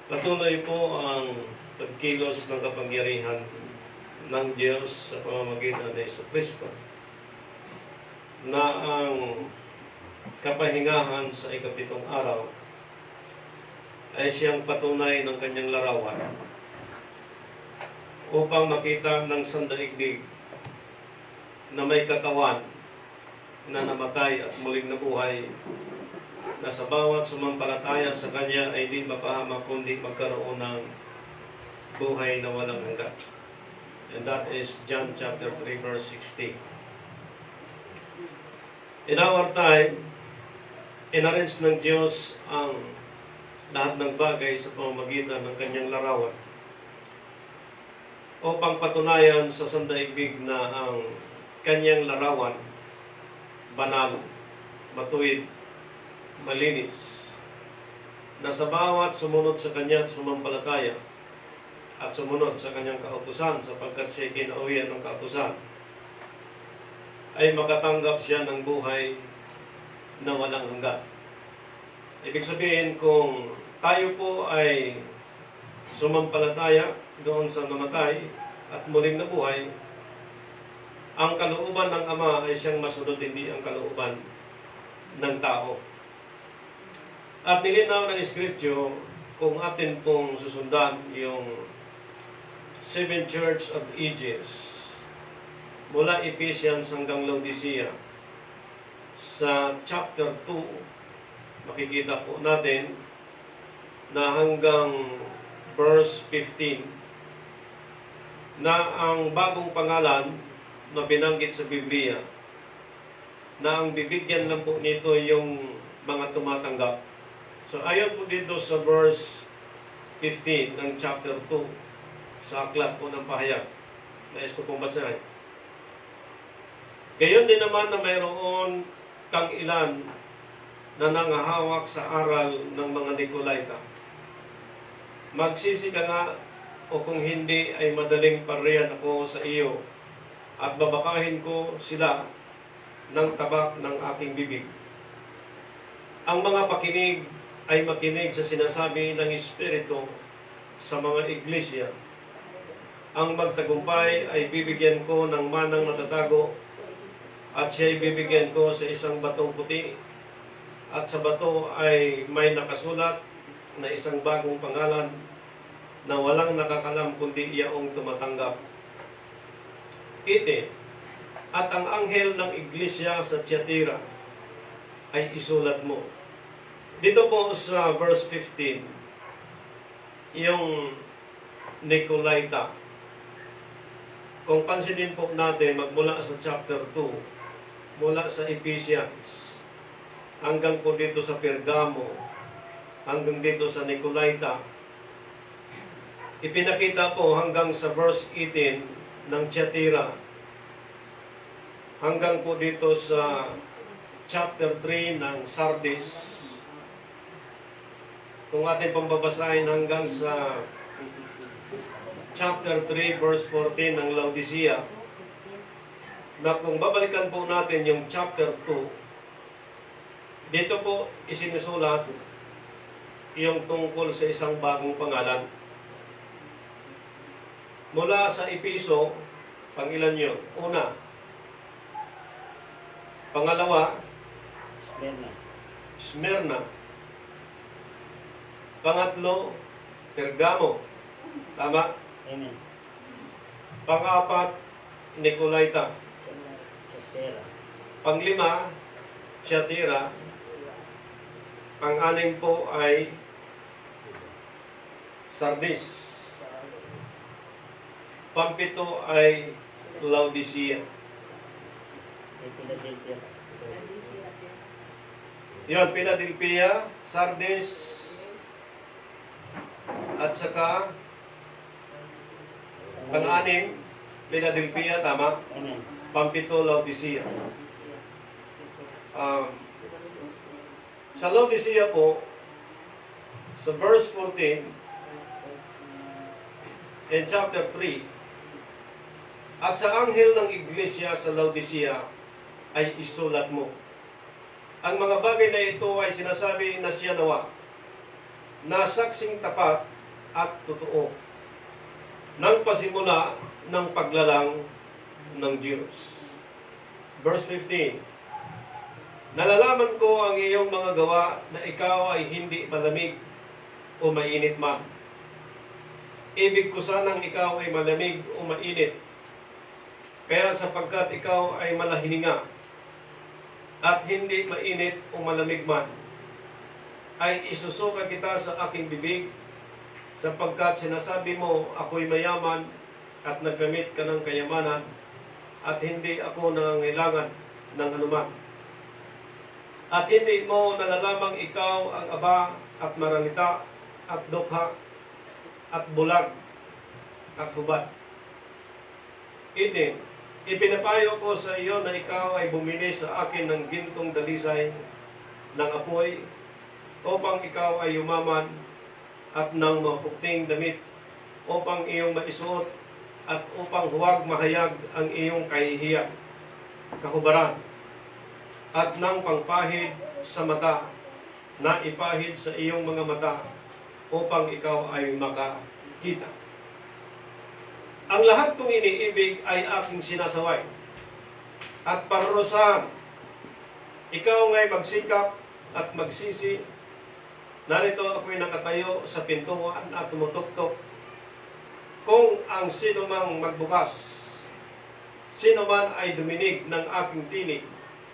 Patuloy po ang pagkilos ng kapangyarihan ng Diyos sa pamamagitan ng Jesucristo na ang kapahingahan sa ikapitong araw ay siyang patunay ng kanyang larawan upang makita ng sandaigdig na may katawan na namatay at muling nabuhay, na sa bawat sumampalataya sa Kanya ay di mapahamak kundi magkaroon ng buhay na walang hanggan. And that is John chapter 3 verse 16. In our time, inarrange ng Diyos ang lahat ng bagay sa pamamagitan ng Kanyang larawan upang patunayan sa sandaigdig na ang Kanyang larawan banal, matuwid, malinis, na sa bawat sumunod sa Kanya at sumampalataya at sumunod sa Kanyang kautusan sapagkat siya'y kinauwian ng kautusan, ay makatanggap siya ng buhay na walang hanggan. Ibig sabihin, kung tayo po ay sumampalataya doon sa namatay at muling nabuhay, ang kalooban ng Ama ay siyang masunod, hindi ang kalooban ng tao. At nilinaw ng Scripture, kung atin pong susundan yung Seven Church of Ages, mula Ephesians hanggang Laodicea, sa chapter 2, makikita po natin na hanggang verse 15, na ang bagong pangalan na binanggit sa Biblia, na ang bibigyan lang po nito yung mga tumatanggap. So ayon po dito sa verse 15 ng chapter 2 sa aklat po ng pahayag, nais ko pong basahin. Gayon din naman na mayroon kang ilan na nangahawak sa aral ng mga Nicolaita. Magsisi ka nga, o kung hindi ay madaling pariyan ako sa iyo at babakahin ko sila ng tabak ng aking bibig. Ang mga pakinig ay makinig sa sinasabi ng Espiritu sa mga iglesia. Ang magtagumpay ay bibigyan ko ng manang natatago at siya'y bibigyan ko sa isang batong puti, at sa bato ay may nakasulat na isang bagong pangalan na walang nakakalam kundi iyaong tumatanggap. At ang anghel ng iglesia sa Tiatira ay isulat mo. Dito po sa verse 15, yung Nicolaita. Kung pansinin po natin, magmula sa chapter 2, mula sa Ephesians, hanggang po dito sa Pergamo, hanggang dito sa Nicolaita, ipinakita po hanggang sa verse 18 ng Tiatira, hanggang po dito sa chapter 3 ng Sardis. Kung ating pambabasahin hanggang sa chapter 3 verse 14 ng Laodicea, na kung babalikan po natin yung chapter 2, dito po isinusulat yung tungkol sa isang bagong pangalan. Mula sa Episo, pangilan yun? Una. Pangalawa, Smyrna. Pangatlo, Pergamo. Tama? Amen. Pang-apat, Nicolaita. Panglima, Tiatira. Pang-anim po ay Sardis. Pampito ay Laodicea. Yun, Philadelphia, Sardis, at saka pang-anim, Philadelphia, tama? Amen. Pampito, Laodicea. Sa Laodicea po, sa verse 14, in chapter 3, at sa anghel ng iglesia sa Laodicea ay isulat mo. Ang mga bagay na ito ay sinasabi na siya nawa, na saksing tapat at totoo ng pasimula ng paglalang ng Diyos. Verse 15, nalalaman ko ang iyong mga gawa na ikaw ay hindi malamig o mainit man. Ibig ko sanang ikaw ay malamig o mainit. Kaya sapagkat ikaw ay malahininga at hindi mainit o malamig man, ay isusuka kita sa aking bibig, sapagkat sinasabi mo, ako'y mayaman at nagkamit ka ng kayamanan at hindi ako nangangailangan ng anuman. At hindi mo nalalamang ikaw ang aba at marangita at dukha at bulag at hubad. Ipinapayo ko sa iyo na ikaw ay bumili sa akin ng gintong dalisay ng apoy upang ikaw ay yumaman at ng mapukting damit upang iyong maisuot at upang huwag mahayag ang iyong kahihiyan, kahubaran at ng pangpahid sa mata na ipahid sa iyong mga mata upang ikaw ay makakita. Ang lahat kong iniibig ay aking sinasaway at parurusahan. Ikaw nga'y magsikap at magsisi. Narito ako'y nakatayo sa pintuan at tumutuktok. Kung ang sino mang magbukas, sino man ay duminig ng aking tinig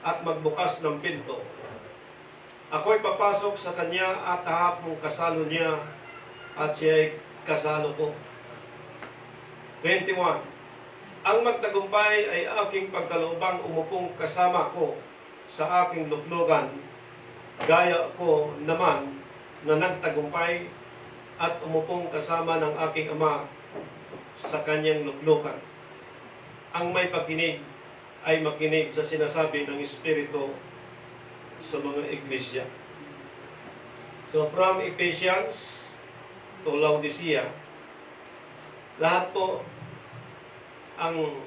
at magbukas ng pinto, ako'y papasok sa kanya at hahapong kasalo niya at siya'y kasalo ko. 21. Ang magtagumpay ay aking pagkaloobang umupong kasama ko sa aking luklugan, gaya ko naman na nagtagumpay at umupong kasama ng aking ama sa kanyang luklukan. Ang may pakinig ay makinig sa sinasabi ng Espiritu sa mga iglesia. So from Ephesians to Laodicea, lahat po ang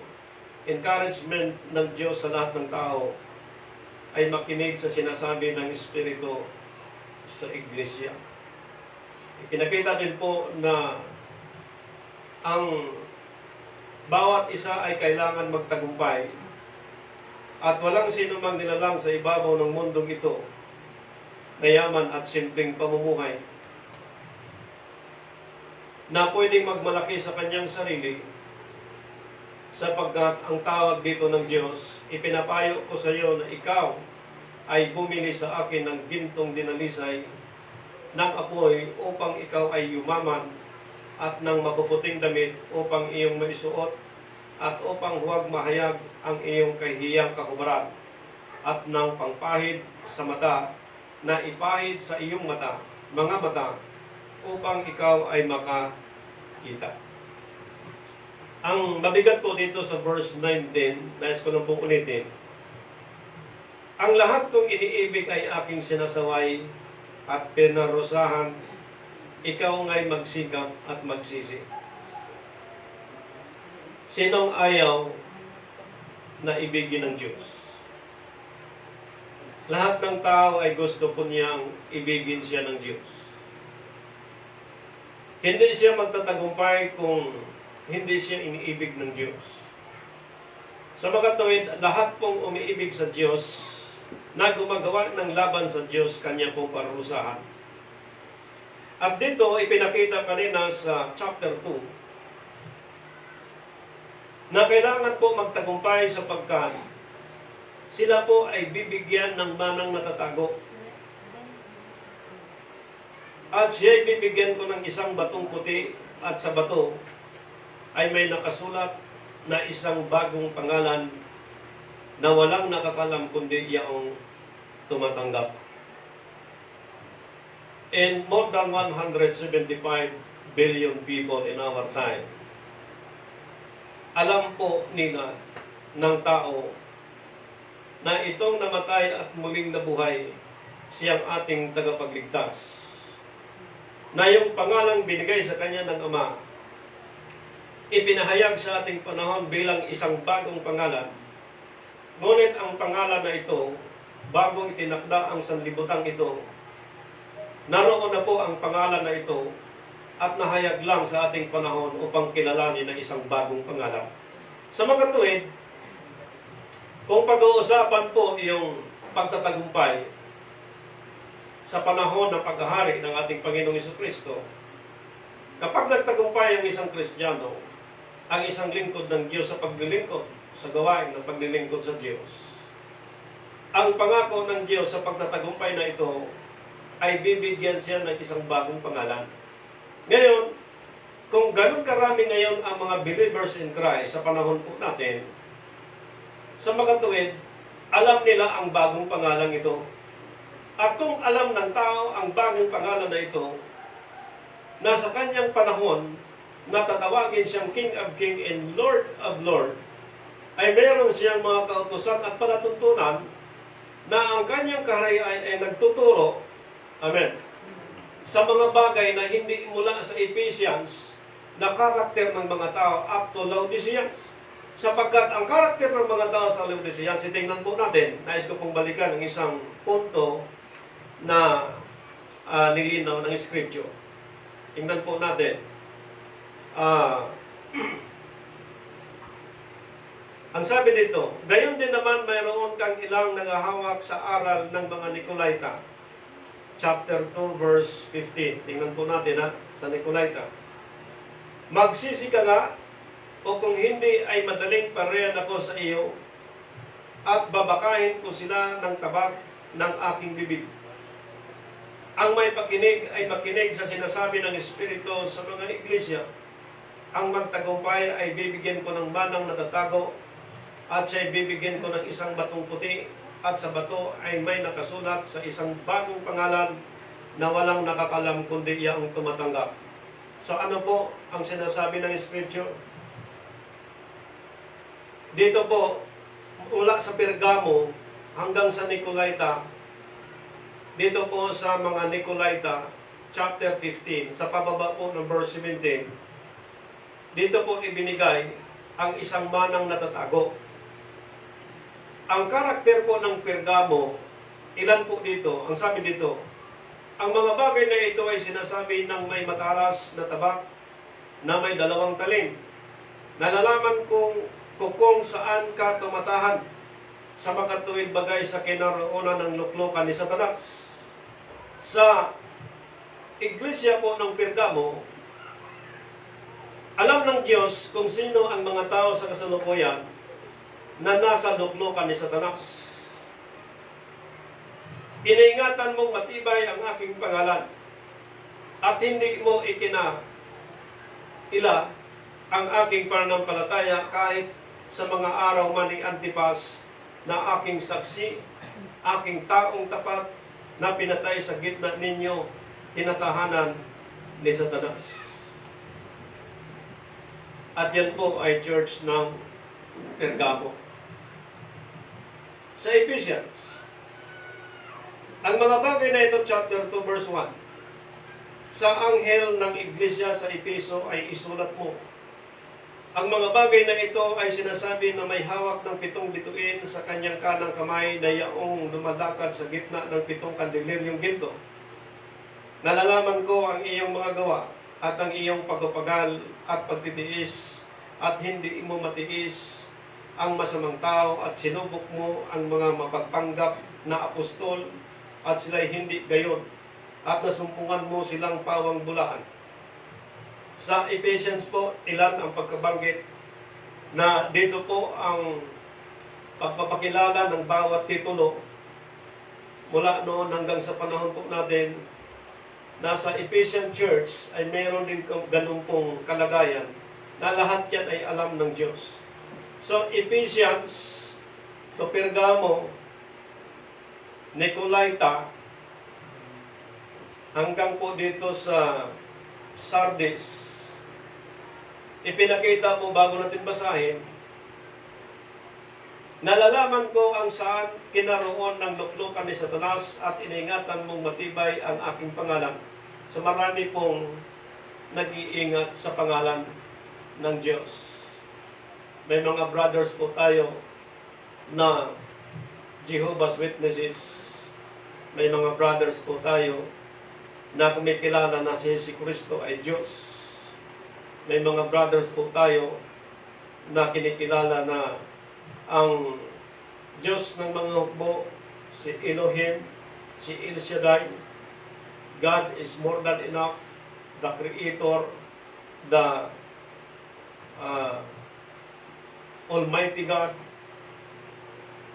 encouragement ng Diyos sa lahat ng tao ay makinig sa sinasabi ng Espiritu sa iglesia. Ipinakita din po na ang bawat isa ay kailangan magtagumpay at walang sino mang nilalang sa ibabaw ng mundong ito na yaman at simpleng pamumuhay na pwedeng magmalaki sa kanyang sarili, sapagkat ang tawag dito ng Diyos, ipinapayo ko sa iyo na ikaw ay bumili sa akin ng gintong dinalisay ng apoy upang ikaw ay yumaman at ng mapuputing damit upang iyong maisuot at upang huwag mahayag ang iyong kahihiyang kahubaran at ng pangpahid sa mata na ipahid sa iyong mata, mga mata, upang ikaw ay makakita. Ang mabigat po dito sa verse 19, nais ko nang pong ulitin, ang lahat kong iniibig ay aking sinasaway at pinarusahan, ikaw nga'y magsikap at magsisi. Sinong ayaw na ibigin ng Diyos? Lahat ng tao ay gusto po niyang ibigin siya ng Diyos. Hindi siya magtatagumpay kung hindi siya iniibig ng Diyos. Sa mga tuwid, lahat pong umiibig sa Diyos na gumagawa ng laban sa Diyos, kanya pong parurusahan. At dito, ipinakita kanina sa chapter 2 na kailangan po magtagumpay sapagkat sila po ay bibigyan ng manang natatago. At siya ay bibigyan ko ng isang batong puti at sa bato ay may nakasulat na isang bagong pangalan na walang nakakalam kundi iyang tumatanggap. And more than 175 billion people in our time, alam po nila ng tao na itong namatay at muling nabuhay, siyang ating tagapagligtas. Na yung pangalang binigay sa kanya ng Ama, ipinahayag sa ating panahon bilang isang bagong pangalan. Ngunit ang pangalan na ito, bagong itinakda ang sanlibutan ito, naroon na po ang pangalan na ito at nahayag lang sa ating panahon upang kilalanin ang isang bagong pangalan. Sa mga tuwid, kung pag-uusapan po yung pagtatagumpay sa panahon ng paghahari ng ating Panginoong Jesucristo, kapag nagtagumpay ang isang Kristiyano, ang isang lingkod ng Diyos sa paglilingkod, sa gawain ng paglilingkod sa Diyos, ang pangako ng Diyos sa pagtatagumpay na ito ay bibigyan siya ng isang bagong pangalan. Ngayon, kung ganun karami ngayon ang mga believers in Christ sa panahon po natin, sa mga tuwid, alam nila ang bagong pangalan ito. At kung alam ng tao ang bagong pangalan na ito, nasa kanyang panahon, natatawagin siyang King of King and Lord of Lord, ay meron siyang mga kautusan at palatuntunan na ang kanyang kaharian ay nagtuturo, amen, sa mga bagay na hindi mula sa Ephesians na karakter ng mga tao up to Laodiceans. Sapagkat ang karakter ng mga tao sa Laodiceans, tingnan po natin, nais ko pong balikan ang isang punto na nilinaw ng Scripture. Tingnan po natin. Ang sabi dito, gayon din naman mayroon kang ilang nangahawak sa aral ng mga Nicolaita. Chapter 2, verse 15. Tingnan po natin sa Nicolaita. Magsisi ka nga, o kung hindi ay madaling parehan ako sa iyo, at babakahin ko sila ng tabak ng aking bibig. Ang may pakinig ay makinig sa sinasabi ng Espiritu sa mga iglesia. Ang magtagumpay ay bibigyan ko ng manang natatago, at siya'y bibigyan ko ng isang batong puti, at sa bato ay may nakasulat sa isang bagong pangalan na walang nakakalam kundi iyang tumatanggap. So ano po ang sinasabi ng Scripture? Dito po, mula sa Pergamo hanggang sa Nicolaita, dito po sa mga Nicolaita, chapter 15, sa pababa po ng verse 17, dito po ibinigay ang isang manang natatago. Ang karakter po ng Pergamo, ilan po dito? Ang sabi dito, ang mga bagay na ito ay sinasabi ng may matalas na tabak na may 2 taling. Nalalaman kung saan ka tumatahan sa mga tuwid bagay sa kinaroonan ng luklukan ni Satanas. Sa iglesia po ng Pergamo, alam ng Diyos kung sino ang mga tao sa kasalukuyan na nasa luklukan ni Satanas. Iniingatan mong matibay ang aking pangalan at hindi mo ikinaila ang aking pananampalataya kahit sa mga araw man ni Antipas na aking saksi, aking taong tapat na pinatay sa gitna ninyo, tinatahanan ni Satanas. At yan po ay church ng Pergamo. Sa Ephesians, ang mga bagay na ito, chapter 2, verse 1, sa anghel ng iglesia sa Efeso ay isulat mo. Ang mga bagay na ito ay sinasabi na may hawak ng 7 bituin sa kanyang kanang kamay na yaong lumalakad sa gitna ng 7 kandililyong ginto. Nalalaman ko ang iyong mga gawa at ang iyong pagpapagal at pagtitiis at hindi mo matiis ang masamang tao at sinubok mo ang mga mapagpanggap na apostol at sila'y hindi gayon at nasumpungan mo silang pawang bulaan. Sa Ephesians po, ilan ang pagkabanggit na dito po ang pagpapakilala ng bawat titulo mula noon hanggang sa panahon po natin. Nasa Ephesian Church ay meron din ganun pong kalagayan na lahat yan ay alam ng Diyos. So, Ephesians to Pergamo, Nicolaita, hanggang po dito sa Sardis, ipinakita po bago natin basahin, nalalaman ko ang saan kinaroon ng luklukan ni Satanas at iniingatan mong matibay ang aking pangalan. So marami pong nag-iingat sa pangalan ng Diyos. May mga brothers po tayo na Jehovah's Witnesses. May mga brothers po tayo na kumikilala na si Jesucristo ay Diyos. May mga brothers po tayo na kinikilala na ang Diyos ng mga hukbo, si Elohim, si El Shaddai, God is more than enough, the Creator, the Almighty God.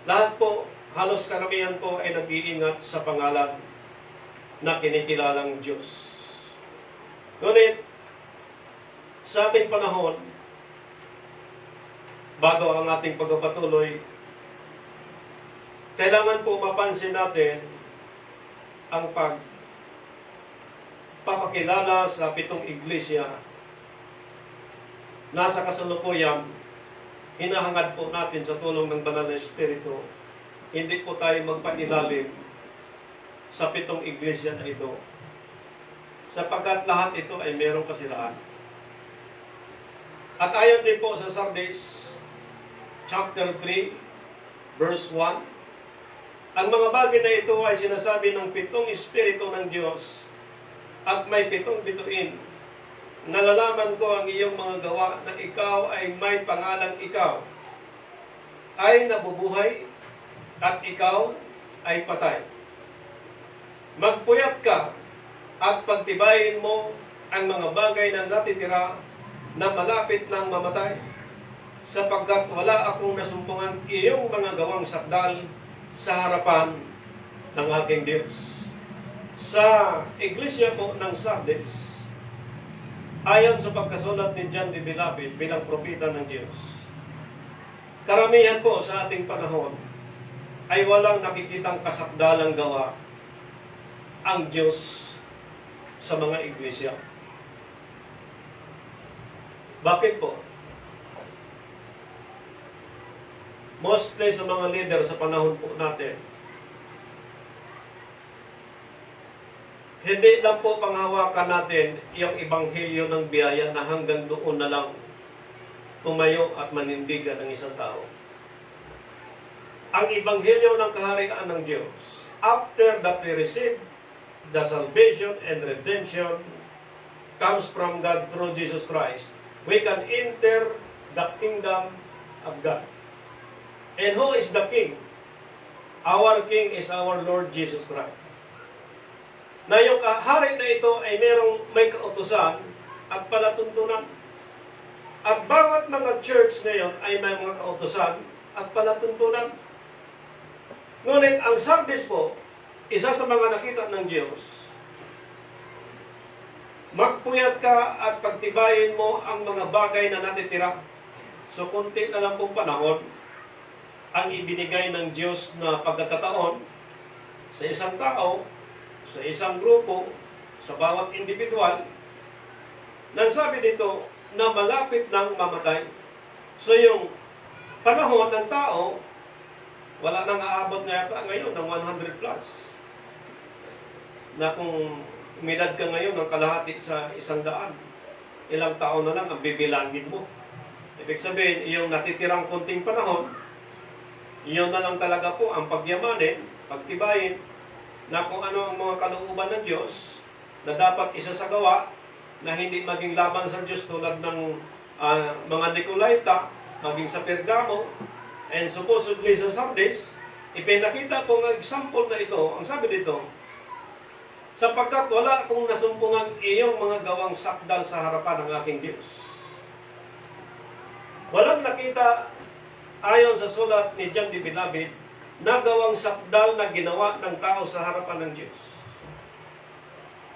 Lahat po, halos karamihan po ay nag-iingat sa pangalan na kinikilalang Diyos. Ngunit, sa ating panahon, bago ang ating pagpapatuloy, kailangan po mapansin natin ang pagpapakilala sa 7 iglesia. Nasa kasalukuyan, hinahangad po natin sa tulong ng Banal na Espiritu, hindi po tayo magpailalim sa 7 iglesia na ito, sapagkat lahat ito ay mayroong kasiraan. At ayon din po sa Sardis, chapter 3, verse 1, ang mga bagay na ito ay sinasabi ng 7 Espiritu ng Diyos at may 7 bituin. Nalalaman ko ang iyong mga gawa na ikaw ay may pangalang ikaw ay nabubuhay at ikaw ay patay. Magpuyat ka at pagtibayin mo ang mga bagay na natitira na malapit ng mamatay, sapagkat wala akong nasumpungan iyong mga gawang sakdal sa harapan ng aking Diyos. Sa iglesia po ng Sardis, ayon sa pagkasulat ni John the Beloved bilang propeta ng Diyos, karamihan po sa ating panahon ay walang nakikitang kasakdalang gawa ang Diyos sa mga iglesia. Bakit po? Mostly sa mga leader sa panahon po natin, hindi lang po panghawakan natin yung ebanghelyo ng biyaya na hanggang doon na lang tumayo at manindigan ng isang tao. Ang ebanghelyo ng kaharian ng Diyos, after that we receive the salvation and redemption comes from God through Jesus Christ, we can enter the kingdom of God. And who is the King? Our King is our Lord Jesus Christ. Na yung hari na ito ay may kautusan at palatuntunan. At bawat mga church ngayon ay may mga kautusan at palatuntunan. Ngunit ang Sardis po, isa sa mga nakita ng Diyos, magpuyat ka at pagtibayin mo ang mga bagay na natitira. So, kunti na lang pong panahon ang ibinigay ng Diyos na pagkakataon sa isang tao, sa isang grupo, sa bawat individual, nang sabi dito na malapit ng mamatay. So, yung panahon ng tao, wala nang aabot na yata ngayon ng 100 plus. Na kung umidad ka ngayon ng kalahati sa 100, ilang taon na lang ang bibilangin mo. Ibig sabihin, yung natitirang kunting panahon, iyon na lang talaga po ang pagyamanin, pagtibayin, na kung ano ang mga kalooban ng Diyos na dapat isasagawa na hindi maging laban sa Diyos tulad ng mga Nicolaita, maging sa Pergamo, and supposedly sa Sardis, ipinakita po ng example na ito. Ang sabi dito, sapagkat wala akong nasumpungan iyong mga gawang sakdal sa harapan ng aking Diyos. Walang nakita ayon sa sulat ni John the Beloved na gawang sakdal na ginawa ng tao sa harapan ng Diyos.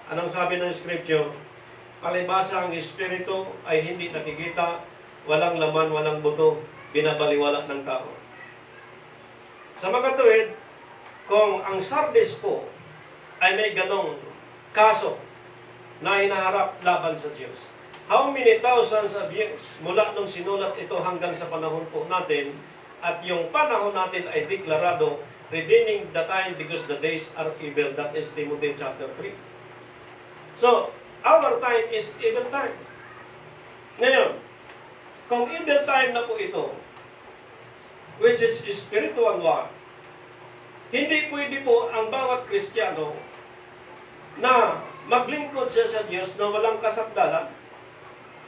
Anong sabi ng Scripture? Palibhasa ang Espiritu ay hindi nakikita, walang laman, walang buto, binabaliwala ng tao. Sa makatuwid, kung ang Sardis po ay may ganong kaso na hinaharap laban sa Diyos, how many thousands of years mula nung sinulat ito hanggang sa panahon po natin, at yung panahon natin ay deklarado, redeeming the time because the days are evil. That is Timothy chapter 3. So, our time is evil time. Ngayon, kung evil time na po ito, which is spiritual war, hindi pwede po ang bawat Kristiyano na maglingkod siya sa Diyos na walang kasapdalan.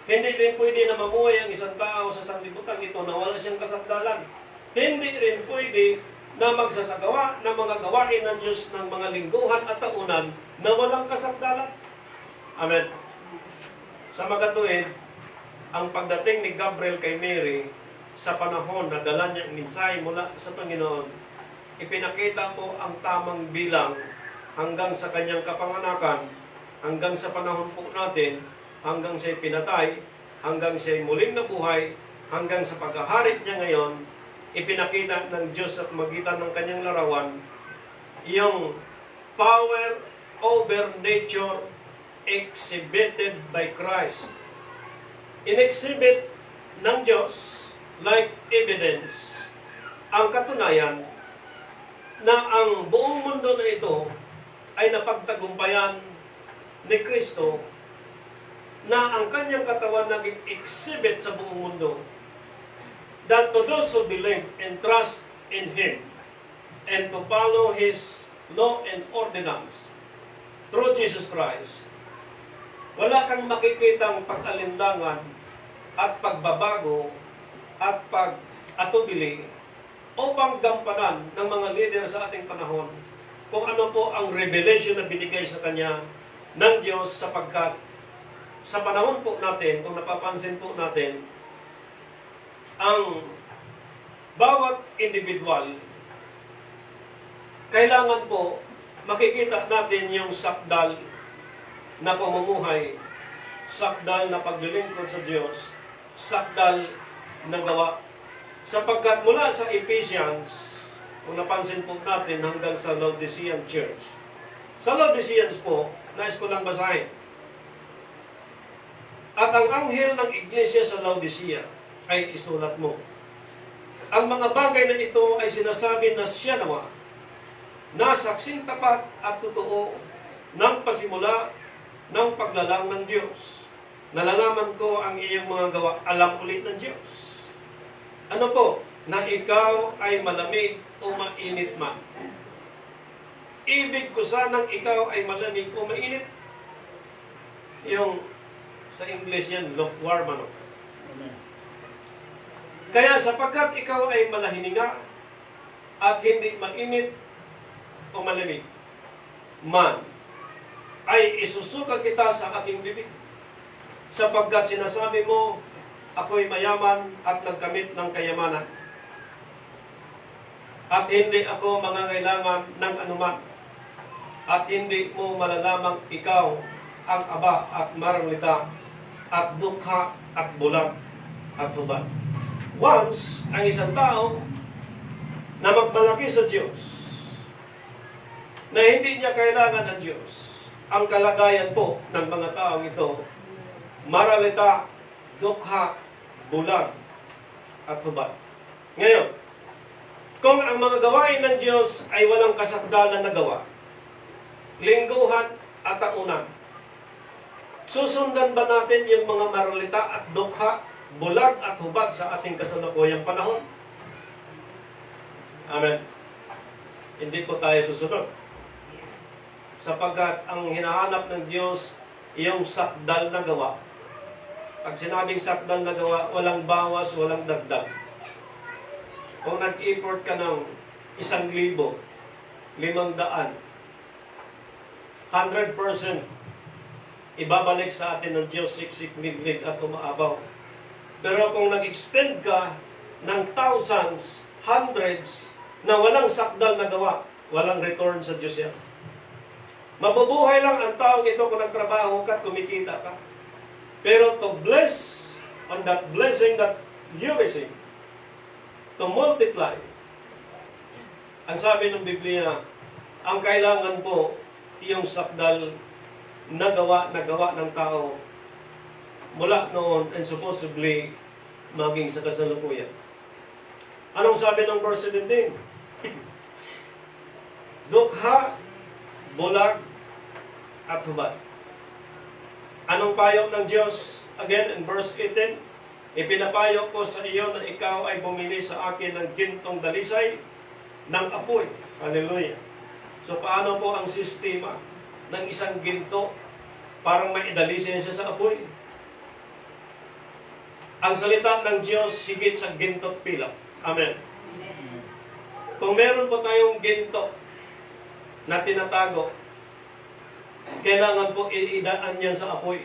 Hindi rin pwede na mamuhay ang isang tao sa sanlibutan ito na wala siyang kasapdalan. Hindi rin pwede na magsasagawa ng mga gawain ng Diyos ng mga lingguhan at taunan na walang kasapdalan. Amen. Sa magatuwid, ang pagdating ni Gabriel kay Mary sa panahon na dala niya ang mensahe mula sa Panginoon, ipinakita po ang tamang bilang hanggang sa kanyang kapanganakan, hanggang sa panahon po natin, hanggang siya'y pinatay, hanggang siya'y muling nabuhay, hanggang sa paghahari niya ngayon, ipinakita ng Diyos sa magitan ng kanyang larawan, yung power over nature exhibited by Christ. In-exhibit ng Diyos like evidence ang katunayan na ang buong mundo na ito ay napagtagumpayan ni Kristo, na ang kanyang katawan naging exhibit sa buong mundo, that to those who believe and trust in Him and to follow His law and ordinance through Jesus Christ, wala kang makikitang pag-alinlangan at pagbabago at pag-atubili upang gampanan ng mga leader sa ating panahon kung ano po ang revelation na binigay sa kanya ng Diyos, sapagkat sa panahon po natin, kung napapansin po natin, ang bawat individual, kailangan po makikita natin yung sakdal na pamumuhay, sakdal na paglilingkod sa Diyos, sakdal na gawa. Sapagkat mula sa Ephesians, kung napansin po natin hanggang sa Laodicean Church, sa Laodiceans po, nais ko lang basahin. At ang anghel ng iglesia sa Laodicea ay isulat mo. Ang mga bagay na ito ay sinasabi na siya naman, na saksing tapat at totoo ng pasimula ng paglalang ng Diyos. Nalalaman ko ang iyong mga gawa. Alam ulit ng Diyos. Ano po? Na ikaw ay malamig o mainit man. Ibig ko sanang ikaw ay malamig o mainit. Yung sa English yan, lukewarm ano. Kaya sapagkat ikaw ay malahininga at hindi mainit o malamig man, ay isusuka kita sa aking bibig. Sapagkat sinasabi mo, ako'y mayaman at nagkamit ng kayamanan. At hindi ako mangangailangan ng anuman. At hindi mo malalamang ikaw ang aba at maralita at dukha at bulag at hubad. Once, ang isang tao na magmalaki sa Diyos, na hindi niya kailangan ng Diyos, ang kalagayan po ng mga taong ito, maralita, dukha, bulag, at hubad. Ngayon, kung ang mga gawain ng Diyos ay walang kasakdalan na gawa, lingguhan at taunan, susundan ba natin yung mga maralita at dukha, bulag at hubad sa ating kasalukuyang panahon? Amen. Hindi po tayo susunod. Sapagkat ang hinahanap ng Diyos, iyong sakdal na gawa. Pag sinabing sakdal na gawa, walang bawas, walang dagdag. Kung nag-import ka ng 1,000, 500, 100%, ibabalik sa atin ng Diyos, siksik-liglig at umaabaw. Pero kung nag-expend ka ng thousands, hundreds, na walang sakdal na gawa, walang return sa Diyos yan. Mabubuhay lang ang taong ito kung nagtrabaho ka at kumikita ka. Pero to bless on that blessing that you receive, to multiply, ang sabi ng Biblia, ang kailangan po, yung sakdal na gawa ng tao mula noon and supposedly maging sa kasalukuyan. Anong sabi ng verse 17? Dukha, bulag, at hubad. Anong payo ng Diyos? Again, in verse 18, ipinapayo ko sa iyo na ikaw ay bumili sa akin ng gintong dalisay ng apoy. Hallelujah. So, paano po ang sistema ng isang ginto parang maidalisin siya sa apoy. Ang salita ng Diyos higit sa ginto at pilak. Amen. Kung meron po tayong ginto na tinatago, kailangan po iidaan yan sa apoy.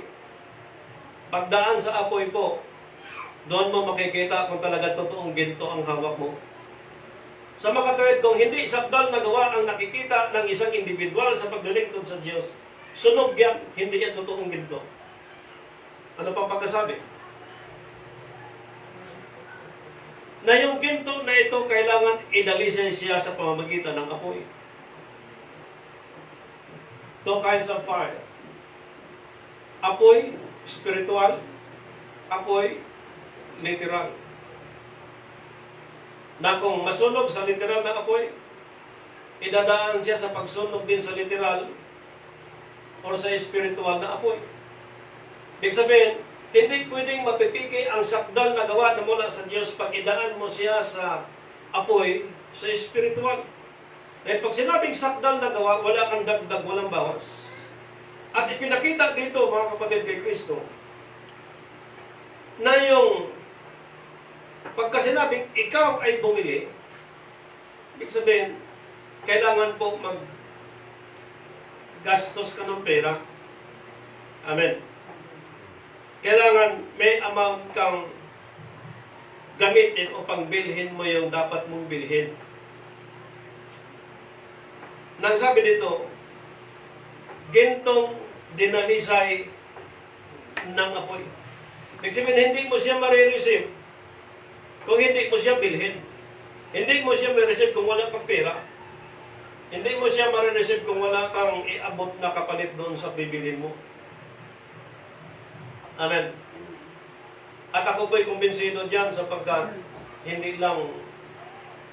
Pagdaan sa apoy po, doon mo makikita kung talaga totoong ginto ang hawak mo. Sa makatuwid, kung hindi sakdal na gawa ang nakikita ng isang individual sa paglilingkod sa Diyos, sunog yan, hindi yan totoong ginto. Ano pang pagkasabi? Na yung ginto na ito kailangan idalisin siya sa pamamagitan ng apoy. Two kinds of fire. Apoy, spiritual. Apoy, literal. Na kung masunog sa literal na apoy, idadaan siya sa pagsunog din sa literal o sa spiritual na apoy. Ibig sabihin, hindi pwedeng mapipiki ang sakdal na gawa na mula sa Diyos pag idaan mo siya sa apoy, sa spiritual. Dahil pag sinabing sakdal na gawa, wala kang dagdag, walang bawas. At ipinakita dito, mga kapatid kay Kristo, na yung pagka sinabing ikaw ay bumili, ibig sabihin, kailangan po gastos ka ng pera. Amen. Kailangan may amount kang gamitin o pangbilhin mo yung dapat mong bilhin. Nang sabi dito, gintong dinalisay ng apoy. Ibig sabihin, hindi mo siya marireceive kung hindi mo siya bilhin. Hindi mo siya marireceive kung wala kang pera. Hindi mo siya marireceive kung wala kang iabot na kapalit doon sa bibilhin mo. Amen. At ako po'y kumbinsido dyan sapagkat hindi lang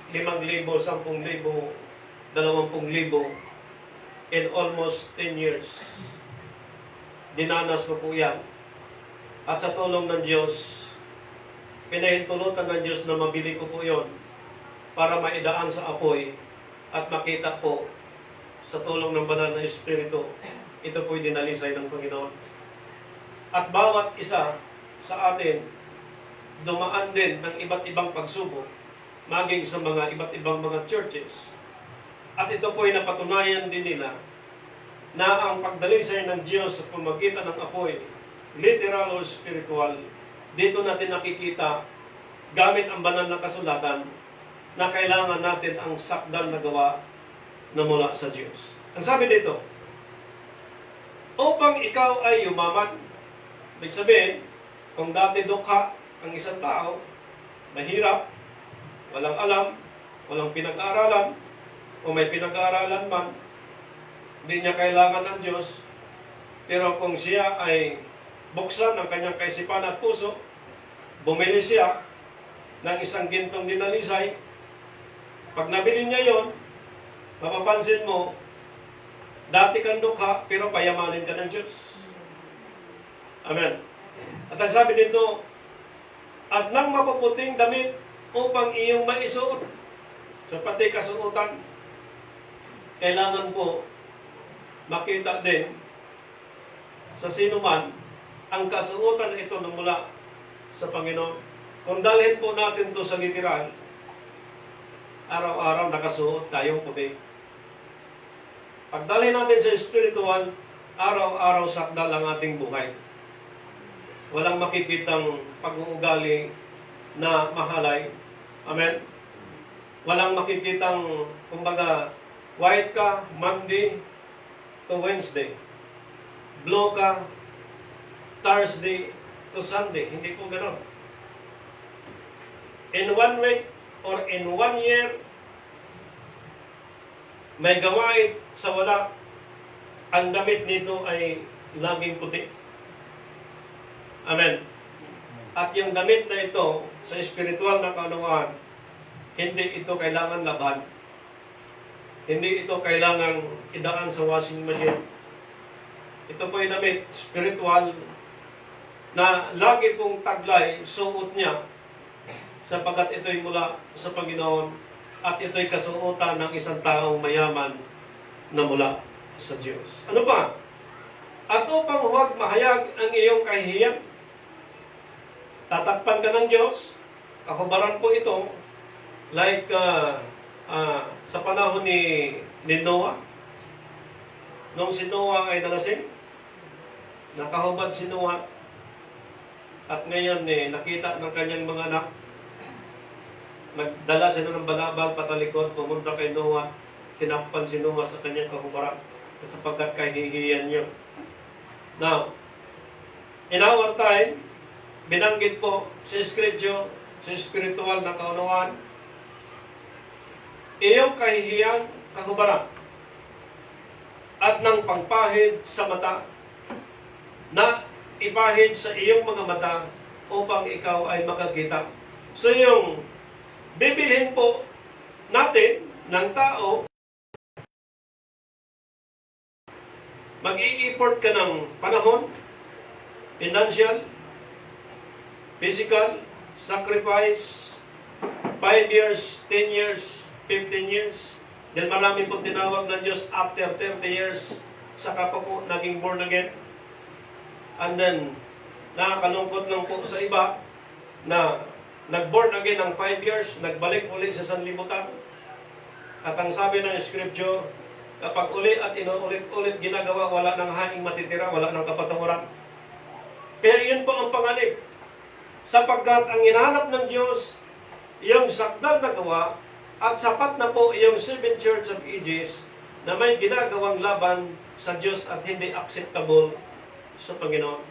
5,000, 10,000, 20,000 in almost 10 years. Dinanas ko po yan. At sa tulong ng Diyos, pinahintulutan ng Diyos na mabili ko po yon para maidaan sa apoy at makita po sa tulong ng banal na Espiritu, ito po'y dinalisay ng Panginoon. At bawat isa sa atin, dumaan din ng iba't ibang pagsubok, maging sa mga iba't ibang mga churches. At ito po ay napatunayan din nila na ang pagdalisay ng Diyos sa pamagitan ng apoy, literal o spiritual, dito natin nakikita, gamit ang banal na kasulatan, na kailangan natin ang sakdal na gawa na mula sa Diyos. Ang sabi dito, upang ikaw ay yumaman. Ibig sabihin, kung dati dukha ang isang tao, mahirap, walang alam, walang pinag-aaralan, o may pinag-aaralan man, hindi niya kailangan ng Diyos, pero kung siya ay buksan ang kanyang kaisipan at puso, bumili siya ng isang gintong dinalisay, pag nabili niya yon, mapapansin mo, dati kang dukha, pero payamanin ka ng Diyos. Amen. At ang sabi dito, at nang mapuputing damit upang iyong maisuot sa pati kasuotan, kailangan po makita din sa sino man ang kasuotan ito na mula sa Panginoon. Kung dalhin po natin to sa literal, araw-araw nakasuot tayong puti. Pag dalhin natin sa spiritual, araw-araw sakdal ang ating buhay. Walang makikitang pag-uugali na mahalay. Amen? Walang makikitang, kumbaga, white ka, Monday to Wednesday. Blue ka, Thursday to Sunday. Hindi po gano'n. In 1 week or in 1 year, may gawain sa wala. Ang damit nito ay laging puti. Amen. At yung damit na ito, sa espiritual na kaunawaan, hindi ito kailangan laban. Hindi ito kailangan idaan sa washing machine. Ito po ay damit spiritual na lagi pong taglay, suot niya sapagkat ito'y mula sa Panginoon at ito'y kasuotan ng isang taong mayaman na mula sa Diyos. Ano pa? At upang huwag mahayag ang iyong kahihiyan. Tatakpan ka ng Diyos. Kahubaran po ito, like sa panahon ni Noah. Nung si Noah ay nalasing, nakahubad si Noah, at ngayon nakita ng kanyang mga anak, nagdala sila ng balabal patalikod, pumunta kay Noah, tinakpan si Noah sa kanyang kahubaran sapagkat kahihiyan niya. Now, in our time, binanggit po sa Scripture, sa spiritual na kaunawaan, iyong kahihiyan, kahubaran, at ng pangpahid sa mata, na ipahid sa iyong mga mata upang ikaw ay makakita. So yung bibilhin po natin ng tao, mag-i-effort ka ng panahon, financial, physical, sacrifice, 5 years, 10 years, 15 years. Then marami pong tinawag ng Diyos after 30 years, saka pa po naging born again. And then, nakakalungkot lang po sa iba na nag-born again ng 5 years, nagbalik uli sa sanlibutan. At ang sabi ng Scripture, kapag uli at inuulit-ulit ginagawa, wala nang haing matitira, wala nang kapatawaran. Kaya yun po ang panganib. Sapagkat ang hinahanap ng Diyos, yung sakdal na gawa, at sapat na po yung 7 Church of Ages na may ginagawang laban sa Diyos at hindi acceptable sa Panginoon.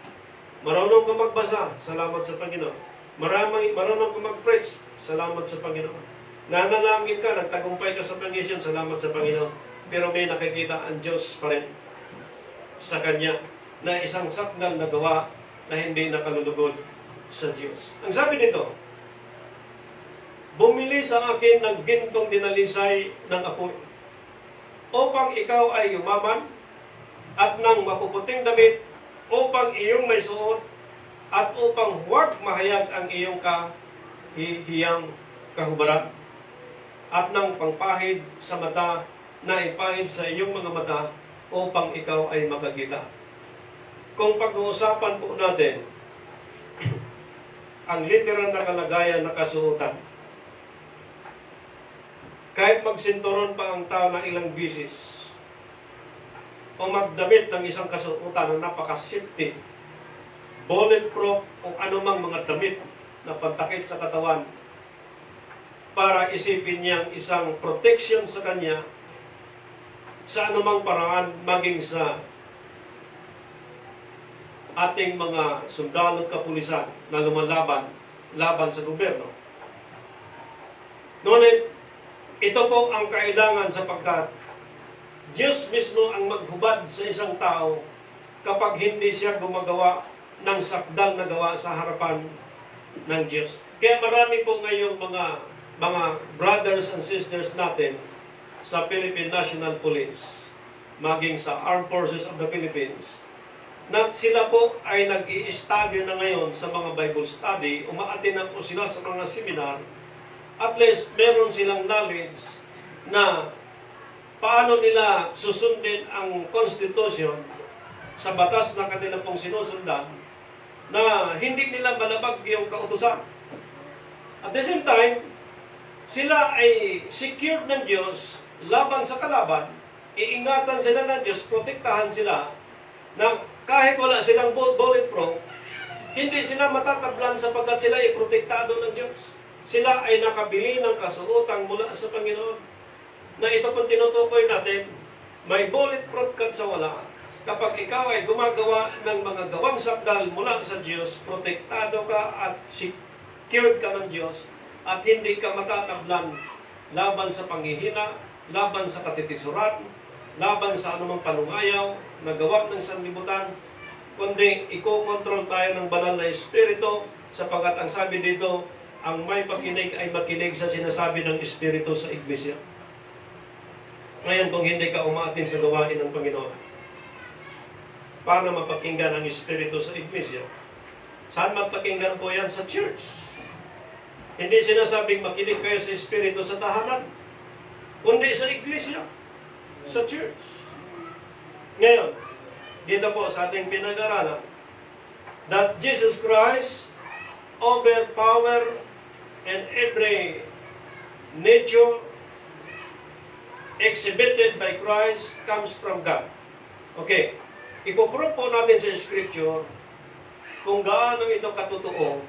Marunong ka magbasa, salamat sa Panginoon. Marunong ka mag-preach, salamat sa Panginoon. Nanalangin ka, nagtagumpay ka sa pangisyon, salamat sa Panginoon. Pero may nakikita ang Diyos pa rin sa Kanya na isang sakdal na gawa na hindi nakalulugod sa Diyos. Ang sabi nito, bumili sa akin ng gintong dinalisay ng apoy upang ikaw ay yumaman at ng mapuputing damit upang iyong may suot at upang huwag mahayag ang iyong kahihiyang kahubaran at ng pangpahid sa mata na ipahid sa iyong mga mata upang ikaw ay makakita. Kung pag-uusapan po natin ang literal na kalagayan na kasuotan, kahit magsinturon pa ang tao na ilang bisis o magdamit ng isang kasuotan na napaka-safety, bulletproof o anumang mga damit na pantakip sa katawan para isipin niyang isang protection sa kanya sa anumang paraan, maging sa ating mga sundalo at kapulisan na laban sa gobyerno. Ngunit, ito po ang kailangan sapagkat Diyos mismo ang maghubad sa isang tao kapag hindi siya gumagawa ng sakdal na gawa sa harapan ng Diyos. Kaya marami po ngayong mga brothers and sisters natin sa Philippine National Police, maging sa Armed Forces of the Philippines, na sila po ay nag-i-study na ngayon sa mga Bible study, umaattend na po sila sa mga seminar, at least meron silang knowledge na paano nila susundin ang Constitution sa batas na kanila pong sinusundan, na hindi nila malabag yung kautusan. At the same time, sila ay secured ng Diyos laban sa kalaban, iingatan sila ng Diyos, protektahan sila, na kahit wala silang bulletproof, hindi sila matatablan sapagkat sila ay protektado ng Diyos. Sila ay nakabili ng kasuotang mula sa Panginoon. Na ito pong tinutukoy natin, may bulletproof ka sa wala. Kapag ikaw ay gumagawa ng mga gawang sakdal mula sa Diyos, protektado ka at secured ka ng Diyos, at hindi ka matatablan laban sa panghihina, laban sa katitisuran, laban sa anumang panungayaw na gawa ng sanlibutan, kundi iko-control tayo ng banal na Espiritu, sapagkat ang sabi dito, ang may pakinig ay makinig sa sinasabi ng Espiritu sa Iglesia. Ngayon, kung hindi ka umaatin sa gawain ng Panginoon, paano mapakinggan ang Espiritu sa Iglesia? Saan magpakinggan po yan? Sa church. Hindi sinasabing makinig kayo sa Espiritu sa tahanan, kundi sa Iglesia, sa church. Ngayon, dito po sa ating pinag-aralan, that Jesus Christ overpower and every nature exhibited by Christ comes from God. Okay, ipoprove po natin sa Scripture kung gaano ito katotoo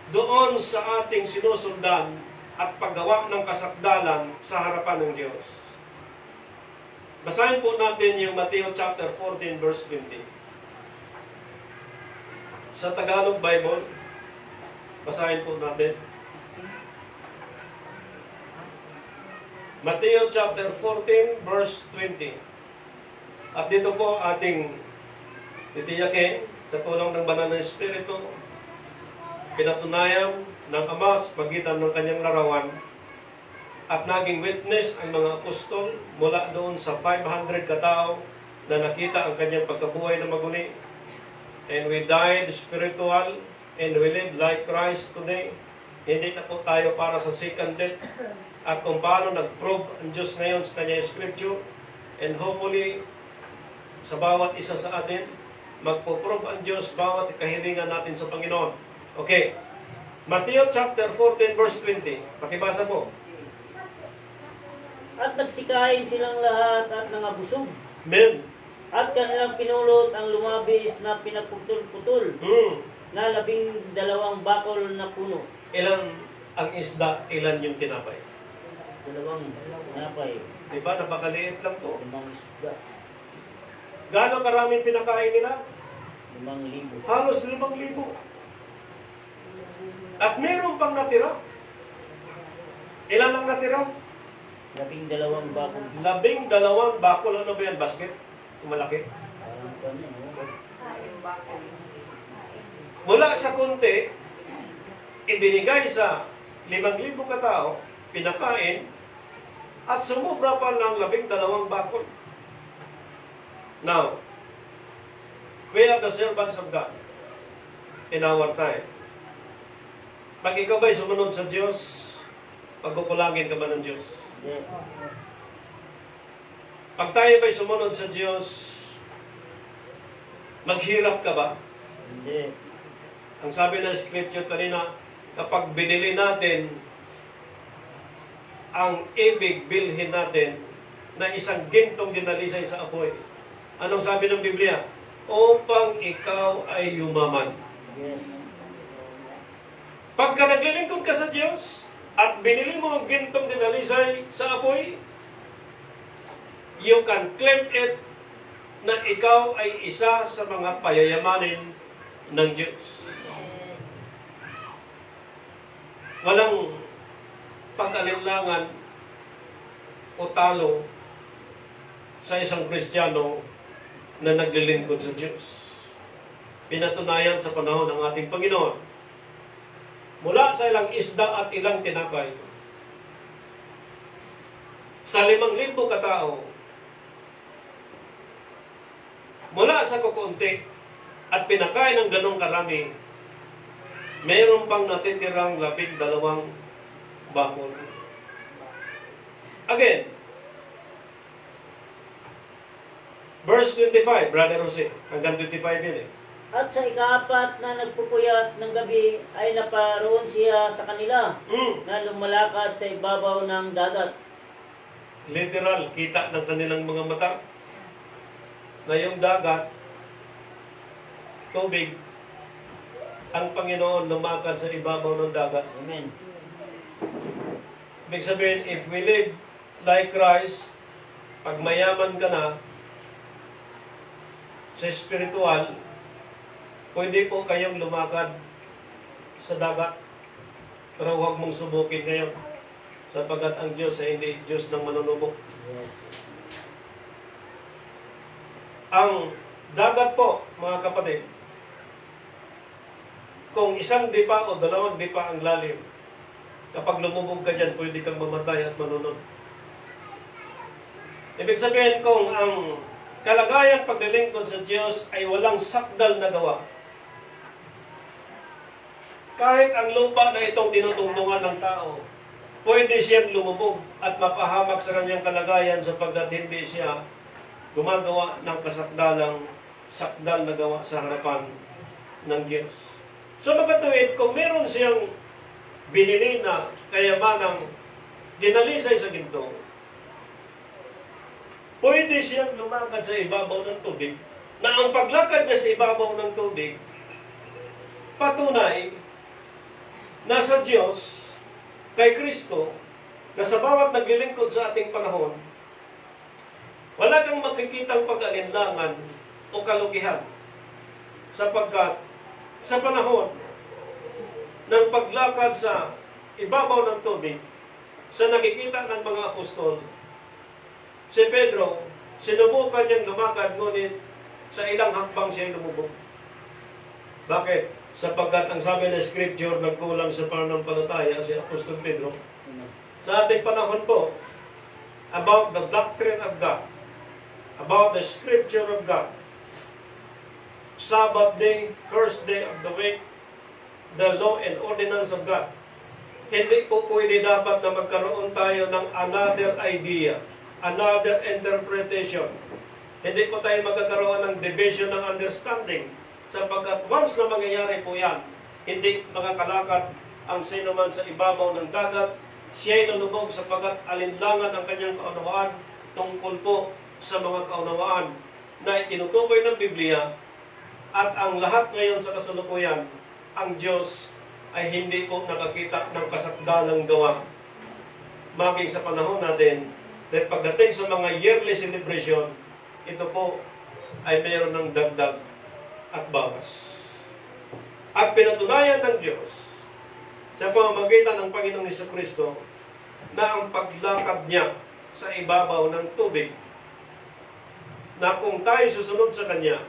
doon sa ating sinusundan at paggawa ng kasakdalan sa harapan ng Diyos. Basahin po natin yung Matthew chapter 14 verse 20. Sa Tagalog Bible, basahin po natin. Matthew chapter 14 verse 20. At dito po ating titiyakin sa tulong ng banal na Espiritu, pinatunayan ng Ama sa pagitan ng kanyang larawan at naging witness ang mga apostol mula doon sa 500 katao na nakita ang kanyang pagkabuhay na maguli. And we died spiritual and we live like Christ today. Hindi na po tayo para sa second death. At kung paano nag-prove ang Diyos ngayon sa kanyang scripture, and hopefully sa bawat isa sa atin, magpo-prove ang Diyos bawat kahilingan natin sa Panginoon. Okay. Matthew chapter 14 verse 20. Pakibasa po. At nagsikain silang lahat at nangabusog. Amen. At kanilang pinulot ang lumabis na pinagputol-putol na 12 bakol na puno. Ilan ang isda, ilan yung tinapay? 2 tinapay. Diba? Napakaliit lang to. 5 isda. Gaano karaming pinakain nila? 5,000. Halos 5,000. At meron pang natira. Ilan ang natira? 12 bakol. 12 bakol. Ano ba yan? Basket? Malaki. Parang kami, no? Mula sa konti, ibinigay sa 5,000 katao, pinakain, at sumubra pa ng 12 bakol. Now, we are the servants of God in our time. Pag ikaw ba'y sumunod sa Diyos, pagkukulangin ka ba ng Diyos? Hindi. Pag tayo ba'y sumunod sa Diyos, maghirap ka ba? Hindi. Ang sabi ng scripture kanina, kapag binili natin ang ibig bilhin natin na isang gintong dinalisay sa apoy, anong sabi ng Biblia? Upang ikaw ay yumaman. Yes. Pagka naglilingkod ka sa Diyos at binili mo ang gintong dinalisay sa apoy, you can claim it na ikaw ay isa sa mga payayamanin ng Diyos. Walang pag-alinlangan o talo sa isang Kristiyano na naglilingkod sa Diyos. Pinatunayan sa panahon ng ating Panginoon. Mula sa ilang isda at ilang tinapay, sa 5,000 katao, mula sa kukunti at pinakain ng ganong karami, mayroon pang natitirang 12 bakol. Again, verse 25, Brother Jose, hanggang 25 yun eh. At sa ika-4 na nagpupuyat ng gabi ay naparoon siya sa kanila na lumalakad sa ibabaw ng dagat. Literal, kita ng kanilang mga mata na yung dagat, tubig, ang Panginoon lumakad sa ibabaw ng dagat. Amen. Ibig sabihin, if we live like Christ, pag mayaman ka na sa spiritual, pwede po kayong lumakad sa dagat. Pero huwag mong subukin ngayon, sapagat ang Diyos ay hindi Diyos ng manunubok. Yes. Ang dagat po, mga kapatid, kung isang dipa o 2 dipa ang lalim, kapag lumubog ka dyan, pwede kang mamatay at manunod. Ibig sabihin, kung ang kalagayan paglilingkod sa Diyos ay walang sakdal na gawa, kahit ang lupa na itong tinutungtungan ng tao, pwede siyang lumubog at mapahamak sa kanyang kalagayan sapagkat hindi siya gumagawa ng sakdal na gawa sa harapan ng Diyos. So magkatuwid, kung meron siyang binili na kayamanang dinalisay sa ginto, pwede siyang lumakad sa ibabaw ng tubig, na ang paglakad niya sa ibabaw ng tubig, patunay na sa Diyos, kay Kristo, na sa bawat naglilingkod sa ating panahon, wala kang makikitang pag-alinlangan o kalugihan. Sapagkat sa panahon ng paglakad sa ibabaw ng tubig, sa nakikita ng mga apostol, si Pedro, sinubukan niyang lumakad, ngunit sa ilang hakbang siya lumubog. Bakit? Sapagkat ang sabi ng Scripture, nagkulang sa pananampalataya si Apostol Pedro. Sa ating panahon po, about the doctrine of God, about the Scripture of God, Sabbath day, first day of the week, the law and ordinance of God. Hindi po pwede dapat na magkaroon tayo ng another idea, another interpretation. Hindi po tayo magkakaroon ng division ng understanding. Sapagkat once na mangyayari po yan, hindi makakalakad ang sino man sa ibabaw ng dagat. Siya'y lulubog sapagkat alinlangan ang kanyang kaunawaan tungkol po sa mga kaunawaan na itinutukoy ng Biblia. At ang lahat ngayon sa kasulukuyan, ang Diyos ay hindi po nakakita ng kasakdalang gawa. Maging sa panahon natin, dahil pagdating sa mga yearly celebration, ito po ay mayroon ng dagdag at bawas. At pinatunayan ng Diyos sa pamamagitan ng Panginoong Jesucristo na ang paglakad niya sa ibabaw ng tubig, na kung tayo susunod sa Kanya,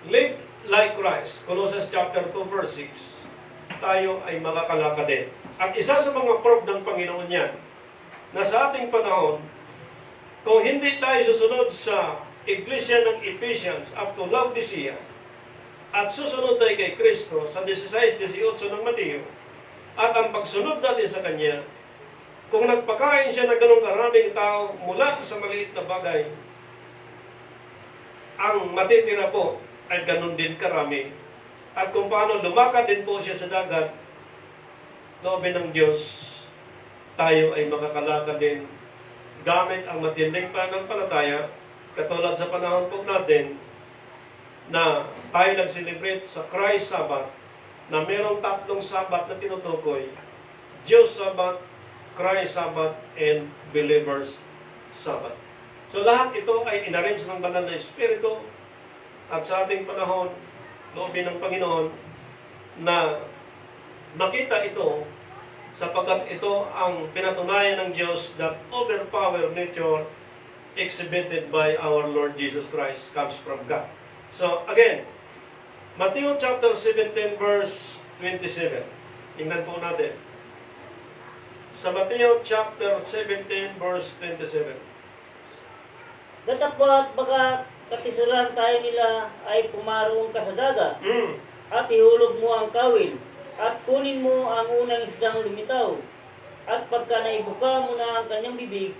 live like Christ, Colossians chapter 2 verse 6, tayo ay makakalakad din. At isa sa mga proof ng Panginoon yan, na sa ating panahon, kung hindi tayo susunod sa Iglesia ng Ephesians up to Laodicea, at susunod tayo kay Kristo sa 16-18 ng Mateo, at ang pagsunod natin sa Kanya, kung nagpakain siya ng ganong karaming tao mula sa maliit na bagay, ang matitira po ay ganon din karami. At kung paano lumakad din po siya sa dagat, loobin ng Diyos, tayo ay makakalakad din gamit ang matinding pananampalataya, katulad sa panahon po natin na tayo nag-celebrate sa Christ Sabbath, na mayroong 3 Sabbath na tinutukoy: Diyos Sabbath, Christ Sabbath, and Believers Sabbath. So lahat ito ay inarrange ng Banal na Espiritu, at sa ating panahon, loobin ng Panginoon na makita ito, sapagkat ito ang pinatunayan ng Diyos that overpower nature exhibited by our Lord Jesus Christ comes from God. So again, Matthew chapter 17 verse 27. Tingnan po natin. Sa Matthew chapter 17 verse 27. Datapwat baka katisuran tayo nila ay pumarong ka sa dagat, at ihulog mo ang kawil, at kunin mo ang unang isdang lumitaw, at pagka naibuka mo na ang kanyang bibig,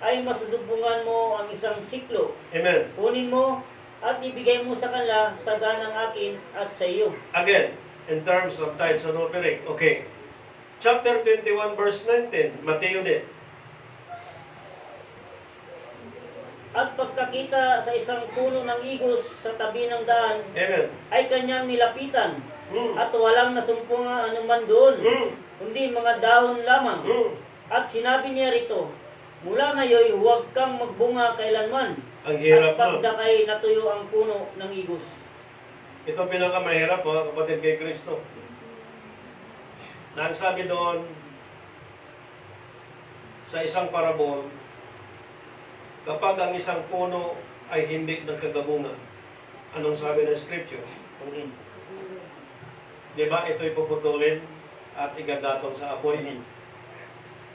ay masudubungan mo ang isang siklo. Amen. Kunin mo at ibigay mo sa kanila sa ganang akin at sa iyo. Again, in terms of tithes and offering. Okay. Chapter 21 verse 19, Mateo din. At pagkakita sa isang puno ng igos sa tabi ng daan, Amen. ay kanyang nilapitan, at walang nasumpungan anuman doon, kundi mga dahon lamang. At sinabi niya rito, mula ngayon, huwag kang magbunga kailanman. Ang hirap at pagdakay natuyo ang puno ng igos. Ito pinakamahirap, mga kapatid, kay Kristo. Na ang sabi doon sa isang parabol, kapag ang isang puno ay hindi nagkagabungan, anong sabi ng Scripture? Di ba ito'y puputulin at igadatong sa apoy?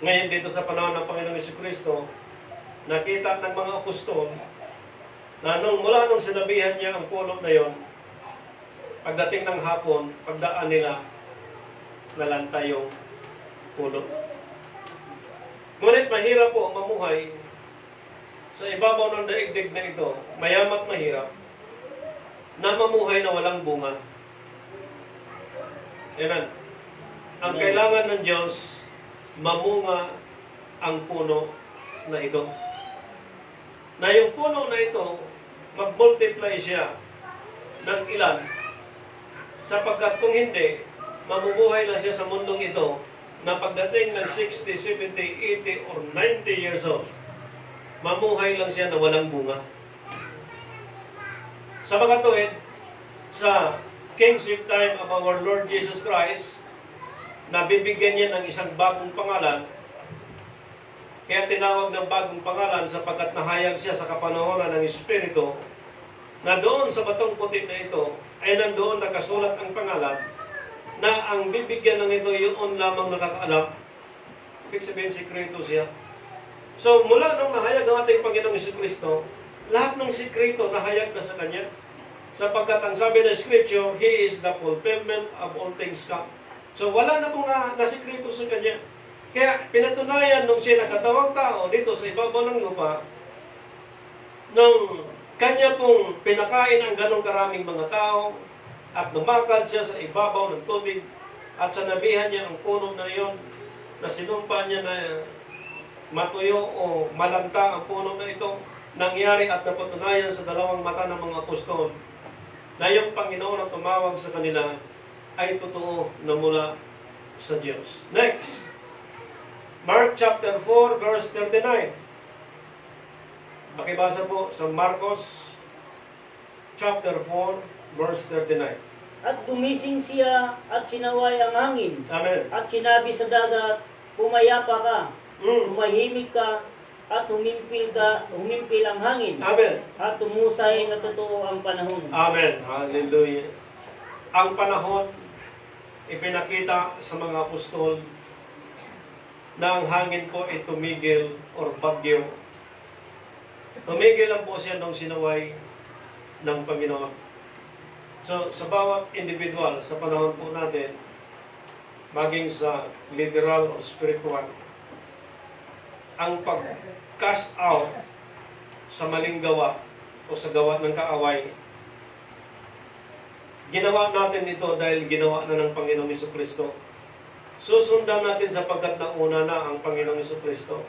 Ngayon dito sa panahon ng Panginoong Jesucristo, nakita ng mga apostol na mula nung sinabihan niya ang puno na yon, pagdating ng hapon, pagdaan nila, nalantay yung puno. Ngunit mahirap po mamuhay sa ibabaw ng daigdig na ito, mayamat mahirap, na mamuhay na walang bunga. Amen. Ang kailangan ng Diyos, mamunga ang puno na ito. Na yung puno na ito, mag-multiply siya ng ilan, sapagkat kung hindi, mamubuhay lang siya sa mundong ito na pagdating ng 60, 70, 80, or 90 years old, mamuhay lang siya na walang bunga. Sa mga tuwid, sa kingship time of our Lord Jesus Christ, nabibigyan niya ng isang bagong pangalan. Kaya tinawag ng bagong pangalan sapagkat nahayag siya sa kapanahonan ng Espiritu na doon sa batong puti na ito ay nandoon nakasulat ang pangalan na ang bibigyan ng ito yun lamang nakakaalam. Ibig sabihin, sikreto siya. So, mula nung nahayag ang ating Panginoong Jesucristo, lahat ng sikreto nahayag na sa Kanya. Sapagkat ang sabi ng Scripture, He is the fulfillment of all things come. So, wala na pong nasikreto sa Kanya. Kaya, pinatunayan nung siya nakatawang tao dito sa ibabaw ng lupa, nung Kanya pong pinakain ang ganong karaming mga tao, at lumakad siya sa ibabaw ng tubig, at sanabihan niya ang puno na iyon, na sinumpa niya na matuyo o malanta ang puno na ito, nangyari at napatunayan sa dalawang mata ng mga apostol, na yung Panginoon ang tumawag sa kanila ay totoo na mula sa Diyos. Next, Mark chapter 4 verse 39. Makibasa po sa Marcos chapter 4 verse 39. At gumising siya at sinaway ang hangin. Amen. At sinabi sa dagat, pumayapa ka, tumahimik ka, at humimpil ang hangin. Amen. At tumusay na totoo ang panahon. Amen. Hallelujah. Ang panahon, ipinakita sa mga apostol na ang hangin po ay tumigil or bagyo. Tumigil lang po siya nung sinaway ng Panginoon. So, sa bawat individual, sa panahon po natin, maging sa literal o spiritual, ang pag-cast out sa maling gawa o sa gawa ng kaaway, ginawa natin ito dahil ginawa na ng Panginoong Jesucristo. Susundan natin sapagkat nauna na ang Panginoong Jesucristo.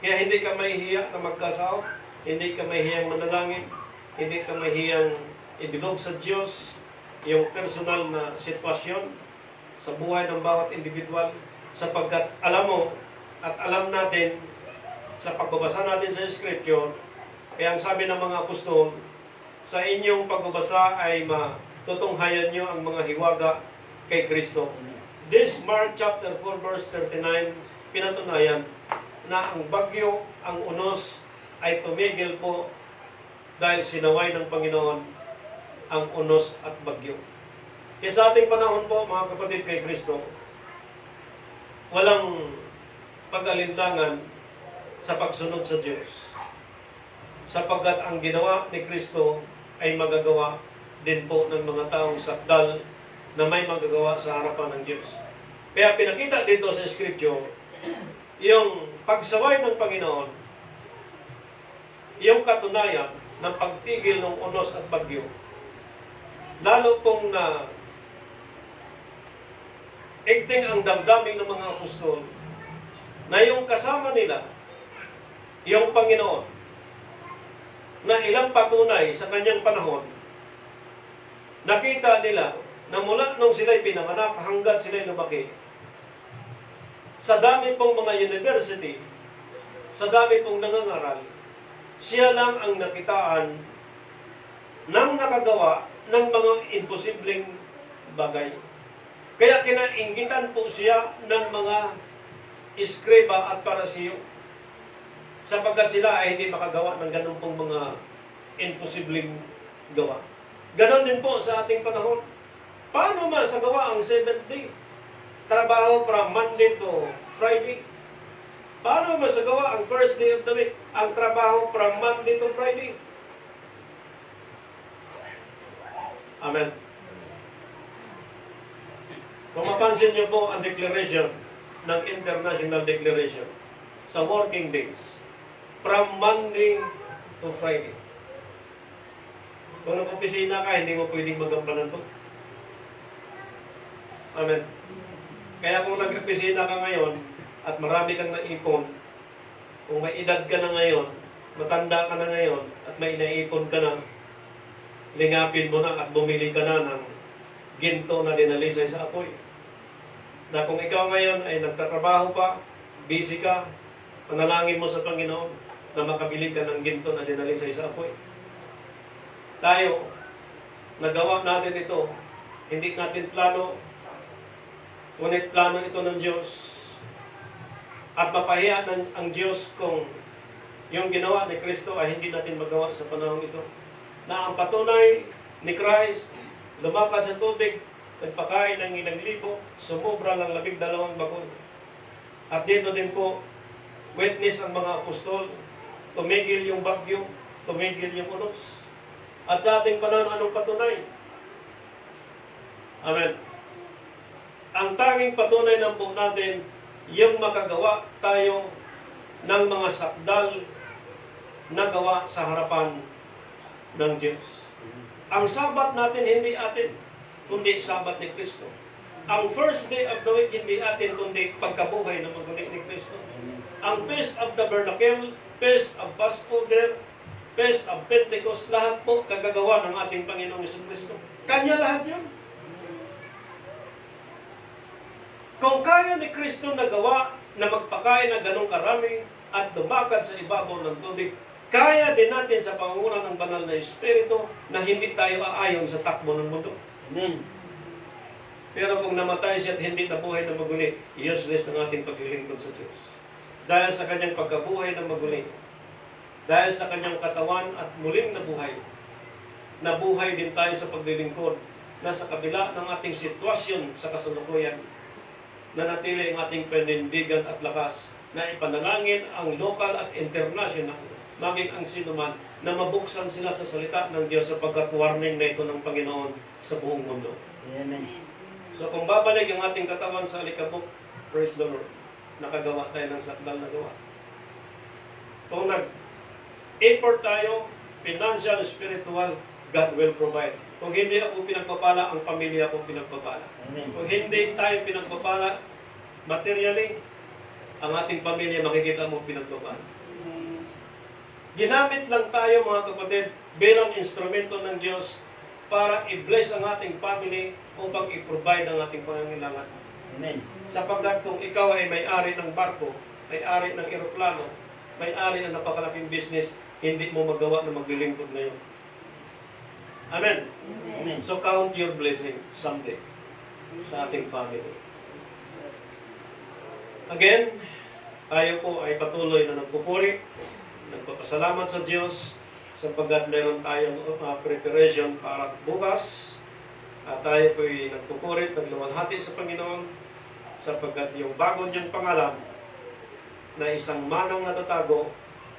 Kaya hindi ka mahihiya na mag-cast out, hindi ka mahihiyang manalangin, hindi ka mahihiyang ibilog sa Diyos yung personal na sitwasyon sa buhay ng bawat individual, sapagkat alam mo at alam natin sa pagbabasa natin sa Scripture, kaya ang sabi ng mga apostol, sa inyong pagbabasa ay matutunghayan nyo ang mga hiwaga kay Kristo. This Mark chapter 4 verse 39, pinatunayan na ang bagyo, ang unos ay tumigil po dahil sinaway ng Panginoon ang unos at bagyo. Kaya sa ating panahon po, mga kapatid kay Kristo, walang pag-alinlangan sa pagsunod sa Diyos. Sapagkat ang ginawa ni Kristo ay magagawa din po ng mga taong sakdal na may magagawa sa harapan ng Diyos. Kaya pinakita dito sa Scripture, yung pagsaway ng Panginoon, yung katunayan ng pagtigil ng unos at bagyo, lalo pong igting ang damdamin ng mga apostol na yung kasama nila, yung Panginoon, na ilang patunay sa kanyang panahon, nakita nila na mula nung sila'y pinanganak hanggat sila'y lumaki, sa dami pong mga university, sa dami pong nangangaral, siya lang ang nakitaan ng nakagawa ng mga imposibleng bagay. Kaya kinainggitan po siya ng mga iskriba at parasiyo, sapagkat sila ay hindi makagawa ng ganun pong mga imposibleng gawa. Ganon din po sa ating panahon. Paano masagawa ang 7th day? Trabaho from Monday to Friday. Paano masagawa ang first day of the week? Ang trabaho from Monday to Friday. Amen. Kung mapansin niyo po ang declaration ng International Declaration sa working days, from Monday to Friday. Kung nag-opisina ka, hindi mo pwedeng magampanan to. Amen. Kaya kung nag-opisina ka ngayon, at marami kang naipon, kung may edad ka na ngayon, matanda ka na ngayon, at may naipon ka na, lingapin mo na at bumili ka na ng ginto na dinalisay sa apoy. Na kung ikaw ngayon ay nagtatrabaho pa, busy ka, panalangin mo sa Panginoon na makabili ka ng ginto na dinalisay sa apoy. Tayo, nagawa natin ito, hindi natin plano, ngunit plano ito ng Diyos. At mapahiya ang Diyos kung yung ginawa ni Kristo ay hindi natin magawa sa panahon ito. Na ang patunay ni Christ, lumakad sa tubig, nagpakain ng 1,000, sumubra ng 12 bagol. At dito din po, witness ang mga apostol, tumigil yung bagyo, tumigil yung unos. At sa ating panahon, anong patunay? Amen. Ang tanging patunay ng po natin, yung makagawa tayo ng mga sakdal na gawa sa harapan ng Diyos. Ang Sabat natin hindi atin, kundi Sabat ni Kristo. Ang first day of the week hindi atin, kundi pagkabuhay na maguli ni Kristo. Ang Feast of the Tabernacle, Feast of Passover, Feast of Pentecost, lahat po kagagawa ng ating Panginoong Jesucristo. Kanya lahat yun. Kung kaya ni Kristo nagawa na magpakain ng ganong karami at lumakad sa ibabaw ng tubig, kaya din natin sa pangunguna ng banal na Espiritu na hindi tayo aayon sa takbo ng mundo. Amen. Pero kung namatay siya at hindi nabuhay na maguli, useless ang ating paglilingkod sa Diyos. Dahil sa kanyang pagkabuhay na maguli, dahil sa kanyang katawan at muling nabuhay din tayo sa paglilingkod na sa kabila ng ating sitwasyon sa kasalukuyan, nanatili ang ating panindigan at lakas na ipanalangin ang lokal at international, maging ang sinuman, na mabuksan sila sa salita ng Diyos sapagkat warning na ito ng Panginoon sa buong mundo. Amen. So kung babalik ang ating katawan sa alikabok, praise the Lord, nakagawa tayo ng sakdal na gawa. Kung nag-effort tayo, financial, spiritual, God will provide. Kung hindi ako pinagpapala, ang pamilya ko pinagpapala. Amen. Kung hindi tayo pinagpapala, materially, ang ating pamilya makikita mo pinagpapala. Ginamit lang tayo mga kapatid bilang instrumento ng Diyos para i-bless ang ating family upang i-provide ang ating pangangailangan. Amen. Sapagkat kung ikaw ay may-ari ng barko, may-ari ng eroplano, may-ari ng napakalaking business, hindi mo magawa na maglilingkod ngayon. Amen. Amen. So count your blessing someday sa ating family. Again, tayo po ay patuloy na nagpupuri, nagpapasalamat sa Diyos sapagkat meron tayong preparation para bukas. At tayo po ay nagpupuri, nagluwalhati sa Panginoon sapagkat yung bago niyang pangalan na isang manang natatago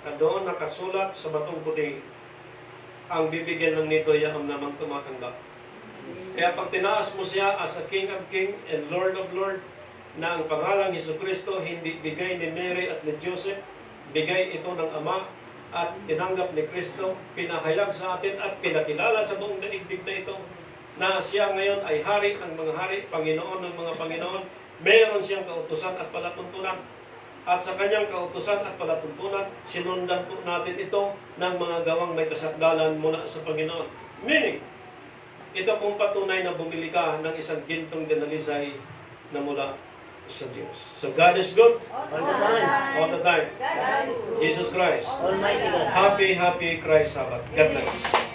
na doon nakasulat sa batong puti, ang bibigyan ng nito ang namang tumatanggap. Kaya pag tinaas mo siya as a King of King and Lord of Lord, na ang pangalang Jesucristo hindi bigay ni Mary at ni Joseph, bigay ito ng Ama at tinanggap ni Kristo, pinahayag sa atin at pinakilala sa buong daigdig na ito, na siya ngayon ay hari ng mga hari, Panginoon ng mga Panginoon, meron siyang kautusan at palatuntunan. At sa kanyang kautusan at palatuntunan, sinundan po natin ito ng mga gawang may kasakdalan mula sa Panginoon. Meaning, ito pong patunay na bumili ka ng isang gintong dinalisay na mula sa Diyos. So God is good All the time. all the time. God is good. Jesus Christ. Almighty God. Happy Christ Sabbath. God bless.